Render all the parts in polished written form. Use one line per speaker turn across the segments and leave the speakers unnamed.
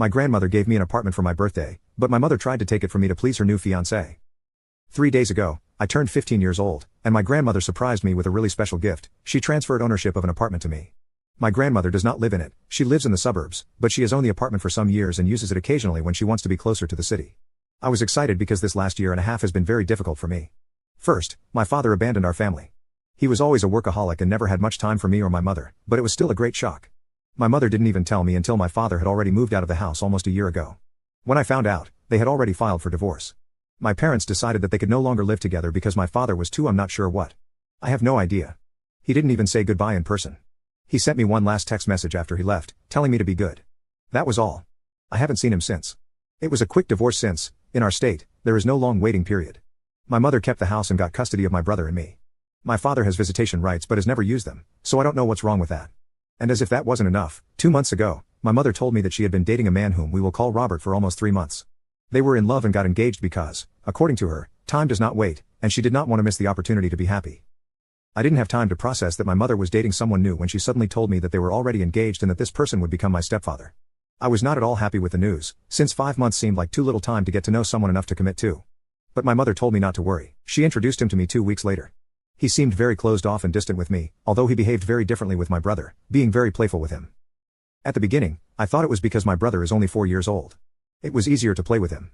My grandmother gave me an apartment for my birthday, but my mother tried to take it from me to please her new fiancé. 3 days ago, I turned 15 years old, and my grandmother surprised me with a really special gift. She transferred ownership of an apartment to me. My grandmother does not live in it, she lives in the suburbs, but she has owned the apartment for some years and uses it occasionally when she wants to be closer to the city. I was excited because this last year and a half has been very difficult for me. First, my father abandoned our family. He was always a workaholic and never had much time for me or my mother, but it was still a great shock. My mother didn't even tell me until my father had already moved out of the house almost a year ago. When I found out, they had already filed for divorce. My parents decided that they could no longer live together because my father was too I'm not sure what. I have no idea. He didn't even say goodbye in person. He sent me one last text message after he left, telling me to be good. That was all. I haven't seen him since. It was a quick divorce since, in our state, there is no long waiting period. My mother kept the house and got custody of my brother and me. My father has visitation rights but has never used them, so I don't know what's wrong with that. And as if that wasn't enough, 2 months ago, my mother told me that she had been dating a man whom we will call Robert for almost 3 months. They were in love and got engaged because, according to her, time does not wait, and she did not want to miss the opportunity to be happy. I didn't have time to process that my mother was dating someone new when she suddenly told me that they were already engaged and that this person would become my stepfather. I was not at all happy with the news, since 5 months seemed like too little time to get to know someone enough to commit to. But my mother told me not to worry. She introduced him to me 2 weeks later. He seemed very closed off and distant with me, although he behaved very differently with my brother, being very playful with him. At the beginning, I thought it was because my brother is only 4 years old. It was easier to play with him.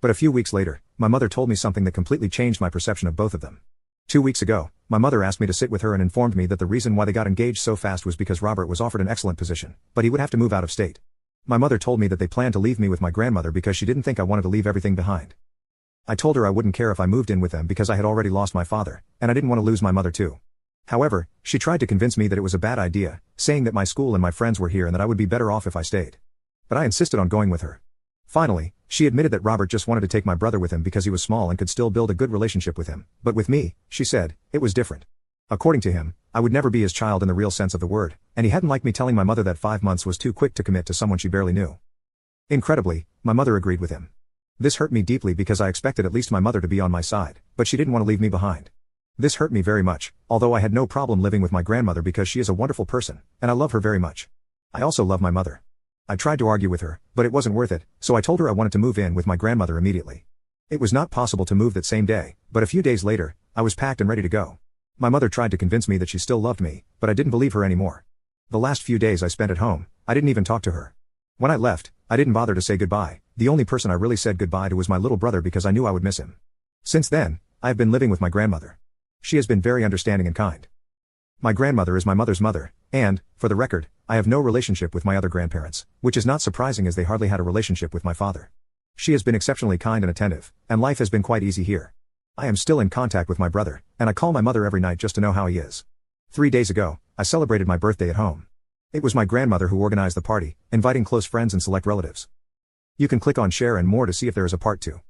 But a few weeks later, my mother told me something that completely changed my perception of both of them. 2 weeks ago, my mother asked me to sit with her and informed me that the reason why they got engaged so fast was because Robert was offered an excellent position, but he would have to move out of state. My mother told me that they planned to leave me with my grandmother because she didn't think I wanted to leave everything behind. I told her I wouldn't care if I moved in with them because I had already lost my father, and I didn't want to lose my mother too. However, she tried to convince me that it was a bad idea, saying that my school and my friends were here and that I would be better off if I stayed. But I insisted on going with her. Finally, she admitted that Robert just wanted to take my brother with him because he was small and could still build a good relationship with him, but with me, she said, it was different. According to him, I would never be his child in the real sense of the word, and he hadn't liked me telling my mother that 5 months was too quick to commit to someone she barely knew. Incredibly, my mother agreed with him. This hurt me deeply because I expected at least my mother to be on my side, but she didn't want to leave me behind. This hurt me very much, although I had no problem living with my grandmother because she is a wonderful person, and I love her very much. I also love my mother. I tried to argue with her, but it wasn't worth it, so I told her I wanted to move in with my grandmother immediately. It was not possible to move that same day, but a few days later, I was packed and ready to go. My mother tried to convince me that she still loved me, but I didn't believe her anymore. The last few days I spent at home, I didn't even talk to her. When I left, I didn't bother to say goodbye. The only person I really said goodbye to was my little brother because I knew I would miss him. Since then, I have been living with my grandmother. She has been very understanding and kind. My grandmother is my mother's mother, and, for the record, I have no relationship with my other grandparents, which is not surprising as they hardly had a relationship with my father. She has been exceptionally kind and attentive, and life has been quite easy here. I am still in contact with my brother, and I call my mother every night just to know how he is. 3 days ago, I celebrated my birthday at home. It was my grandmother who organized the party, inviting close friends and select relatives. You can click on share and more to see if there is a part 2.